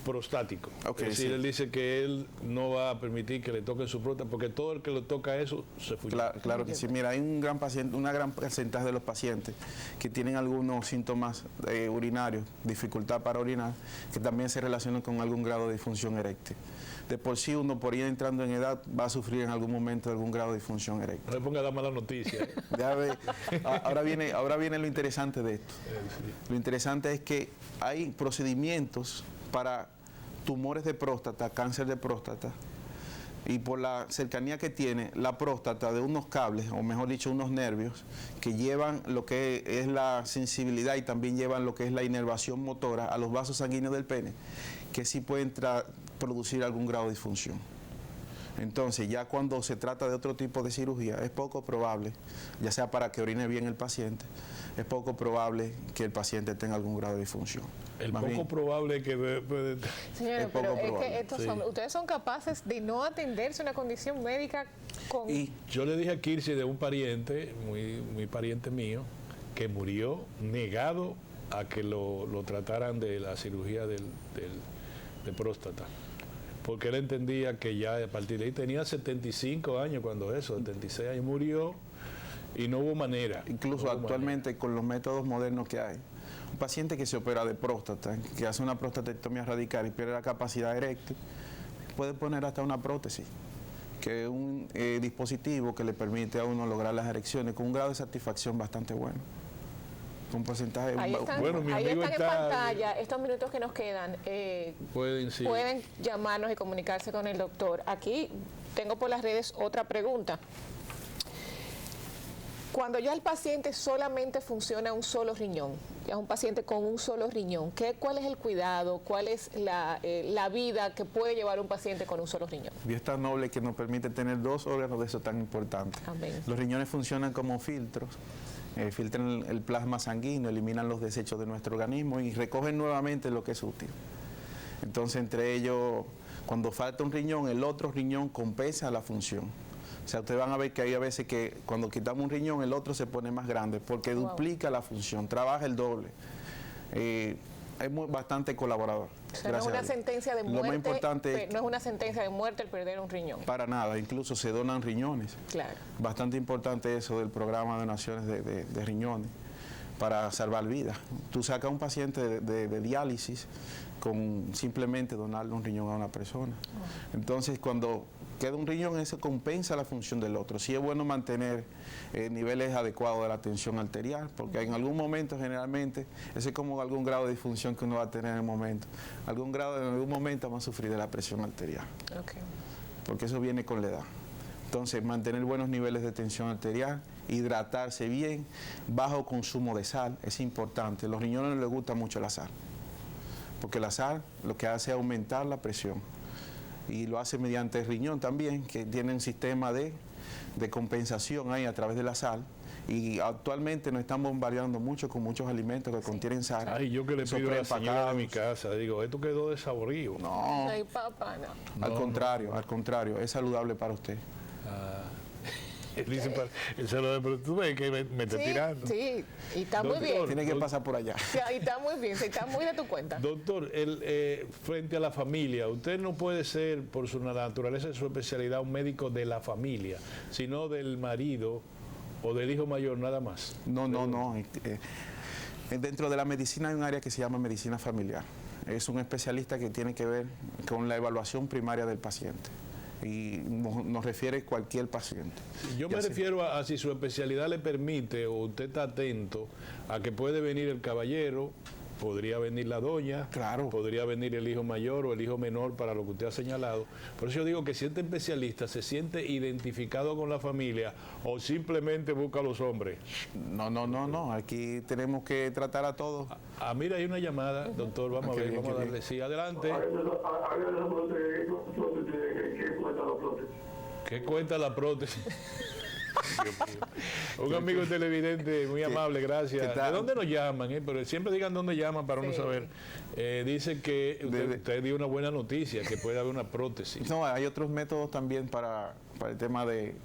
prostático. Okay, es decir, sí. él dice que él no va a permitir que le toquen su próstata porque todo el que le toca eso se fue. Claro que sí. Mira, hay un gran porcentaje de los pacientes que tienen algunos síntomas urinarios, dificultad para orinar, que también se relacionan con algún grado de disfunción eréctil. De por sí uno por ir entrando en edad va a sufrir en algún momento algún grado de disfunción eréctil. No le ponga la mala noticia. Ya ve, ahora viene lo interesante de esto. Lo interesante es que hay procedimientos para tumores de próstata, cáncer de próstata, y por la cercanía que tiene la próstata de unos cables, o mejor dicho, unos nervios, que llevan lo que es la sensibilidad y también llevan lo que es la inervación motora a los vasos sanguíneos del pene, que sí pueden producir algún grado de disfunción. Entonces, ya cuando se trata de otro tipo de cirugía, es poco probable, ya sea para que orine bien el paciente, es poco probable que el paciente tenga algún grado de disfunción. El Más poco bien, probable que... Señores, es poco pero es que probable. estos Sí. ustedes son capaces de no atenderse una condición médica con... y Yo le dije a Kirsi de un pariente, muy pariente mío, que murió negado a que lo trataran de la cirugía de próstata. Porque él entendía que ya a partir de ahí tenía 75 años cuando eso, 76 años, murió y no hubo manera. incluso No hubo actualmente con los métodos modernos que hay, un paciente que se opera de próstata, que hace una prostatectomía radical y pierde la capacidad eréctil, puede poner hasta una prótesis, que es un dispositivo que le permite a uno lograr las erecciones con un grado de satisfacción bastante bueno. Un porcentaje Ahí están, Bueno, mi ahí amigo están está- en pantalla, estos minutos que nos quedan, Pueden, sí. pueden llamarnos y comunicarse con el doctor. Aquí tengo por las redes otra pregunta. Cuando ya el paciente solamente funciona un solo riñón, ya es un paciente con un solo riñón, ¿cuál es el cuidado, cuál es la vida que puede llevar un paciente con un solo riñón? Dios tan noble que nos permite tener dos órganos de eso tan importantes. Amén. Los riñones funcionan como filtros, filtran el plasma sanguíneo, eliminan los desechos de nuestro organismo y recogen nuevamente lo que es útil. Entonces, entre ellos, cuando falta un riñón, el otro riñón compensa la función. O sea, ustedes van a ver que hay a veces que cuando quitamos un riñón, el otro se pone más grande porque duplica la función, trabaja el doble. Es bastante colaborador. O sea, no es una sentencia de muerte, Lo más importante es no es una sentencia de muerte el perder un riñón. para nada, incluso se donan riñones. Claro. Bastante importante eso del programa de donaciones de riñones para salvar vidas. Tú sacas a un paciente de diálisis con simplemente donarle un riñón a una persona. Entonces, cuando queda un riñón, eso compensa la función del otro. Sí es bueno mantener niveles adecuados de la tensión arterial, porque en algún momento, generalmente, ese es como algún grado de disfunción que uno va a tener en el momento. En algún momento vamos a sufrir de la presión arterial, Okay. porque eso viene con la edad. Entonces, mantener buenos niveles de tensión arterial, hidratarse bien, bajo consumo de sal, es importante. Los riñones no les gusta mucho la sal, porque la sal lo que hace es aumentar la presión. Y lo hace mediante el riñón también, que tiene un sistema de compensación ahí a través de la sal. Y actualmente nos están bombardeando mucho con muchos alimentos que contienen sal. Ay, yo que le Esos pido a la señora de mi preempacados. casa, digo, esto quedó desabrido. No, Ay, papá, no. al contrario, es saludable para usted. Dice, pero tú ves que me está tirando. Sí, y está muy Doctor, bien. Tiene que pasar por allá. Sí, y está muy bien, sí, está muy de tu cuenta. Doctor, frente a la familia, usted no puede ser, por su naturaleza y su especialidad, un médico de la familia, sino del marido o del hijo mayor nada más. No. Dentro de la medicina hay un área que se llama medicina familiar. Es un especialista que tiene que ver con la evaluación primaria del paciente. Y nos refiere cualquier paciente. Yo me refiero a si su especialidad le permite o usted está atento a que puede venir el caballero podría venir la doña, Claro. podría venir el hijo mayor o el hijo menor para lo que usted ha señalado. Por eso yo digo que si este especialista se siente identificado con la familia o simplemente busca a los hombres. No. Aquí tenemos que tratar a todos. Mira, hay una llamada, doctor, vamos a ver, vamos a darle. Sí, adelante. ¿Qué cuenta la prótesis? Un amigo televidente muy amable, gracias. ¿De dónde nos llaman? Pero siempre digan dónde llaman para uno saber. Dice que usted dio una buena noticia, que puede haber una prótesis. No, hay otros métodos también para el tema de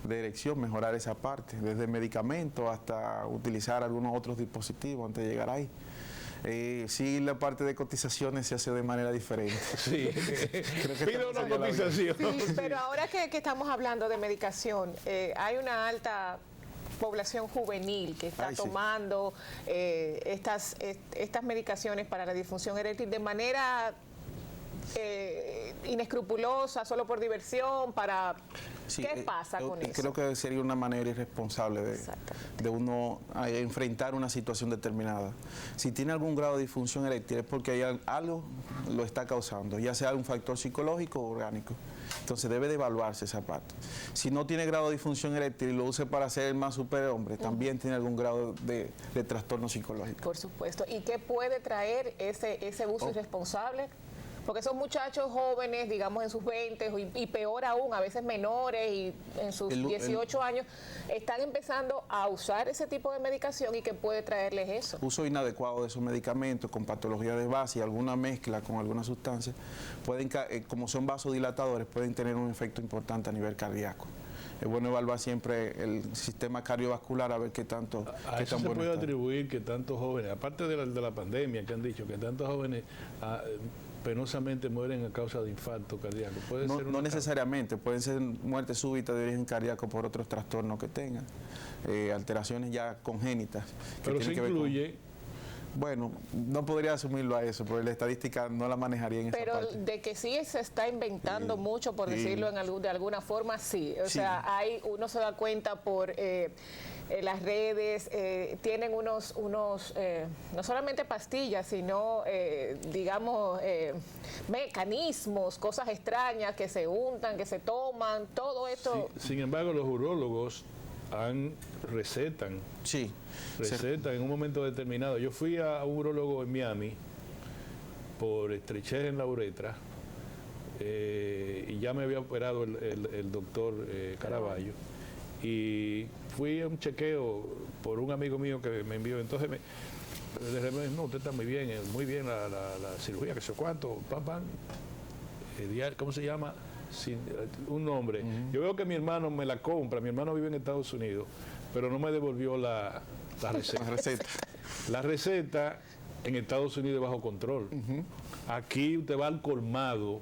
erección, mejorar esa parte, desde medicamentos hasta utilizar algunos otros dispositivos antes de llegar ahí. Sí, la parte de cotizaciones se hace de manera diferente. Sí, pide una cotización. Sí, pero ahora que estamos hablando de medicación, hay una alta población juvenil que está tomando estas medicaciones para la disfunción eréctil de manera inescrupulosa, solo por diversión, para... Sí, ¿qué pasa con eso? Creo que sería una manera irresponsable de uno enfrentar una situación determinada. Si tiene algún grado de disfunción eréctil es porque hay algo lo está causando, ya sea un factor psicológico o orgánico. Entonces debe de evaluarse esa parte. Si no tiene grado de disfunción eréctil y lo use para ser el más superhombre, también tiene algún grado de trastorno psicológico. Por supuesto. ¿Y qué puede traer ese uso irresponsable? Porque son muchachos jóvenes, digamos en sus 20 y peor aún, a veces menores y en sus 18 años, están empezando a usar ese tipo de medicación y que puede traerles eso. Uso inadecuado de esos medicamentos con patología de base y alguna mezcla con alguna sustancia, pueden, como son vasodilatadores, pueden tener un efecto importante a nivel cardíaco. Es bueno evaluar siempre el sistema cardiovascular a ver qué tanto... A eso se puede atribuir que tantos jóvenes, aparte de la pandemia que han dicho, que tantos jóvenes... penosamente mueren a causa de infarto cardíaco. ¿Puede ser no necesariamente, pueden ser muertes súbitas de origen cardíaco por otros trastornos que tengan, alteraciones ya congénitas. Pero se incluye... Bueno, no podría asumirlo a eso, porque la estadística no la manejaría en esa parte. Pero de que sí se está inventando mucho, por decirlo de alguna forma, sí. O sea, uno se da cuenta por... las redes tienen unos no solamente pastillas, sino digamos mecanismos, cosas extrañas que se untan, que se toman, todo esto. Sí, sin embargo, los urólogos recetan en un momento determinado. Yo fui a un urólogo en Miami por estrechez en la uretra y ya me había operado el doctor Caraballo. Y fui a un chequeo por un amigo mío que me envió. Entonces, de repente, no, usted está muy bien la cirugía, que sé cuánto, ¿cómo se llama? Un nombre. Yo veo que mi hermano me la compra, mi hermano vive en Estados Unidos, pero no me devolvió la receta. La receta en Estados Unidos bajo control. Aquí usted va al colmado,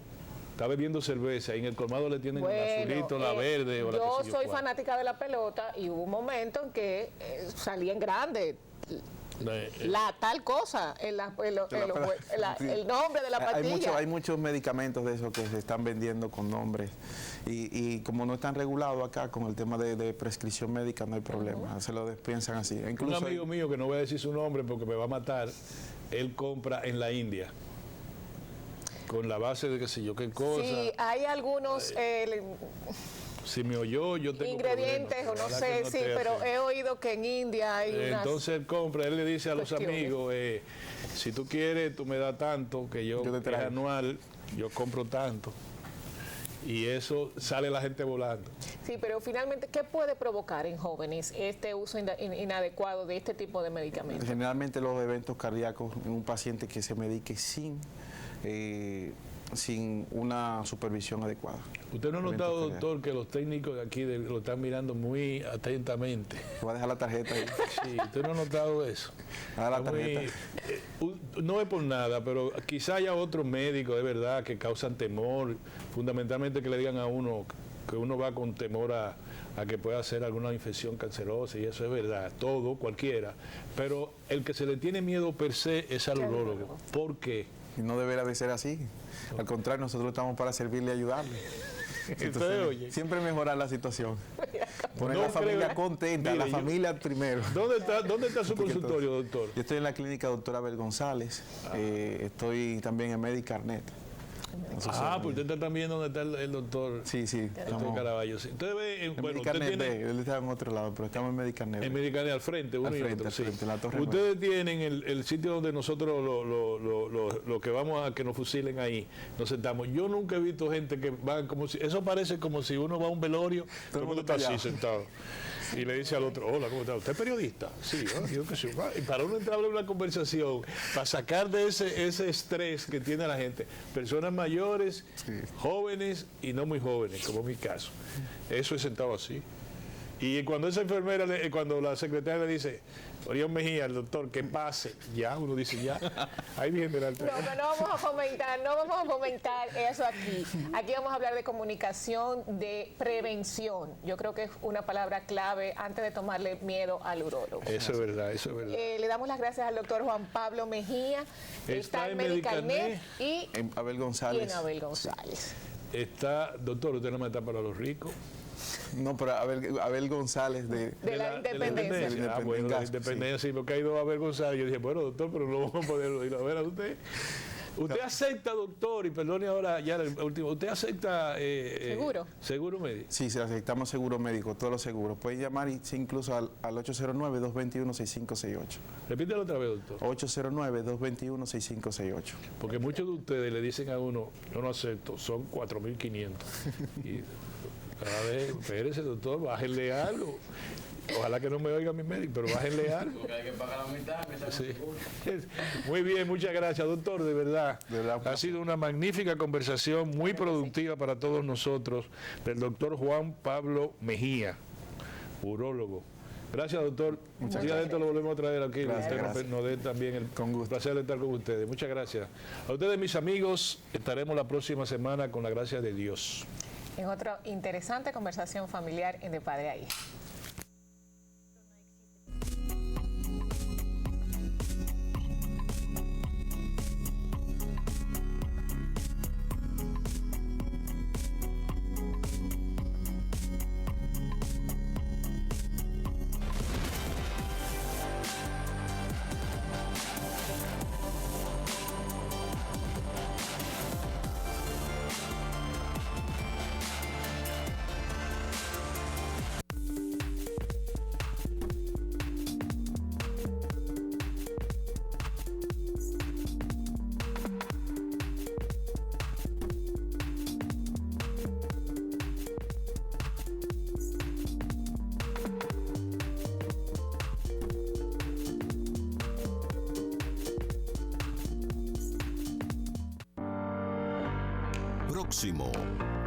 está bebiendo cerveza y en el colmado le tienen el azulito, la verde o la yo soy fanática de la pelota y hubo un momento en que salía en grande la tal cosa, el nombre de la pastilla. Hay muchos medicamentos de esos que se están vendiendo con nombres y como no están regulados acá con el tema de prescripción médica no hay problema, se lo piensan así. Incluso un amigo mío, que no voy a decir su nombre porque me va a matar, él compra en la India con la base de qué sé yo qué cosa. Sí, hay algunos si me oyó, yo tengo ingredientes problemas, o no sé, sí, pero he oído que en India hay entonces él compra, él le dice a los amigos, si tú quieres, tú me das tanto, que yo es anual, yo compro tanto. Y eso sale la gente volando. Sí, pero finalmente, ¿qué puede provocar en jóvenes este uso inadecuado de este tipo de medicamentos? Generalmente los eventos cardíacos en un paciente que se medique sin una supervisión adecuada. ¿Usted no ha notado, doctor, que los técnicos de aquí lo están mirando muy atentamente? Voy a dejar la tarjeta ahí. Sí, ¿usted no ha notado eso? La tarjeta. No es por nada, pero quizá haya otros médicos de verdad que causan temor, fundamentalmente que le digan a uno que uno va con temor a que pueda hacer alguna infección cancerosa, y eso es verdad, todo, cualquiera, pero el que se le tiene miedo per se es al urólogo. ¿Por qué? Y no deberá de ser así. Al contrario, nosotros estamos para servirle y ayudarle. Entonces, oye. Siempre mejorar la situación. Poner No la familia creo- contenta, Mire, la familia primero. ¿Dónde está su Porque consultorio, doctor? Yo estoy en la clínica doctora Abel González. Estoy también en Medicarnet. Pues usted está también donde está el doctor. Sí. Doctor estamos Caraballo. Sí. Usted ve, en bueno, usted Medicarnet tiene B, él está en otro lado, pero estamos en Medicarnet B. en Medicarnet al frente, uno Al y frente, otro. al Sí. frente, la Torre Ustedes tienen el sitio donde nosotros lo que vamos a que nos fusilen ahí, nos sentamos. Yo nunca he visto gente que va como si, eso parece como si uno va a un velorio, todo el mundo está así sentado. Y le dice al otro, hola, ¿cómo está? ¿Usted es periodista? Sí, yo que sí. Y para uno entrar en una conversación, para sacar de ese estrés que tiene la gente, personas mayores, jóvenes y no muy jóvenes, como en mi caso. Eso es sentado así. Y cuando esa enfermera, cuando la secretaria le dice, Orión Mejía, el doctor, que pase, ya, uno dice ya, ahí viene el alto. No, pero no vamos a fomentar eso aquí. Aquí vamos a hablar de comunicación, de prevención. Yo creo que es una palabra clave antes de tomarle miedo al urólogo. Eso es verdad, eso es verdad. Le damos las gracias al doctor Juan Pablo Mejía. Está en Medicarnet y En Abel en González. Abel González. Está, doctor, usted no me está para los ricos. No, pero Abel González De la Independencia. De la Bueno, la Independencia, Independencia, sí, porque ha ido a Abel González. Yo dije, bueno, doctor, pero no vamos a poder ir a ver a usted. Usted acepta, doctor, y perdone ahora ya el último, ¿usted acepta ¿Seguro? seguro médico? Sí, aceptamos seguro médico, todos los seguros. Pueden llamar incluso al 809-221-6568. Repítelo otra vez, doctor. 809-221-6568. Porque muchos de ustedes le dicen a uno, yo no acepto, son 4.500. Y cada vez, espérese, doctor, bájenle algo. Ojalá que no me oiga mi médico, pero bájenle algo. Porque hay que pagar la mitad, Sí. Muy bien, muchas gracias, doctor, de verdad. Ha sido una magnífica conversación, muy productiva para todos nosotros, del doctor Juan Pablo Mejía, urólogo. Gracias, doctor. Muchas Día de esto lo volvemos a traer aquí. Gracias, Usted nos dé también el placer de estar con ustedes. Muchas gracias. A ustedes, mis amigos, estaremos la próxima semana con la gracia de Dios. En otra interesante conversación familiar en De Padre a Hijo. Próximo,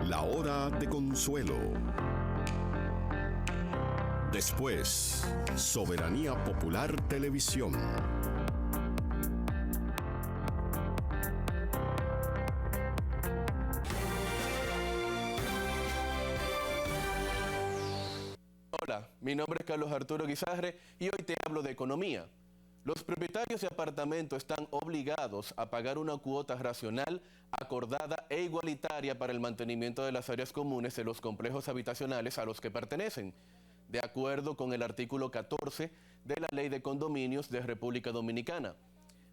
la hora de consuelo. Después, Soberanía Popular Televisión. Hola, mi nombre es Carlos Arturo Guizarre y hoy te hablo de economía. Los propietarios de apartamentos están obligados a pagar una cuota racional, acordada e igualitaria para el mantenimiento de las áreas comunes de los complejos habitacionales a los que pertenecen, de acuerdo con el artículo 14 de la Ley de Condominios de República Dominicana.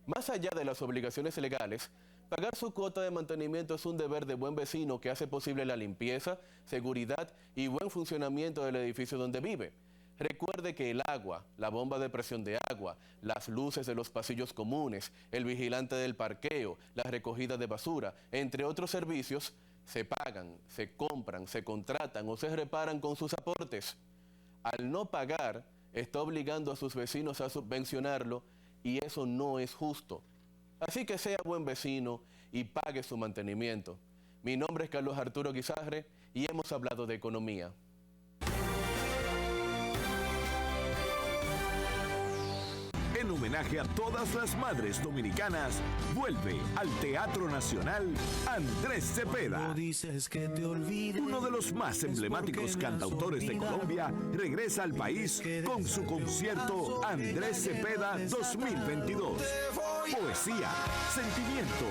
Más allá de las obligaciones legales, pagar su cuota de mantenimiento es un deber de buen vecino que hace posible la limpieza, seguridad y buen funcionamiento del edificio donde vive. Recuerde que el agua, la bomba de presión de agua, las luces de los pasillos comunes, el vigilante del parqueo, la recogida de basura, entre otros servicios, se pagan, se compran, se contratan o se reparan con sus aportes. Al no pagar, está obligando a sus vecinos a subvencionarlo y eso no es justo. Así que sea buen vecino y pague su mantenimiento. Mi nombre es Carlos Arturo Guizarre y hemos hablado de economía. En homenaje a todas las madres dominicanas, vuelve al Teatro Nacional Andrés Cepeda. Uno de los más emblemáticos cantautores de Colombia regresa al país con su concierto Andrés Cepeda 2022. Poesía, sentimiento,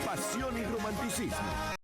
pasión y romanticismo.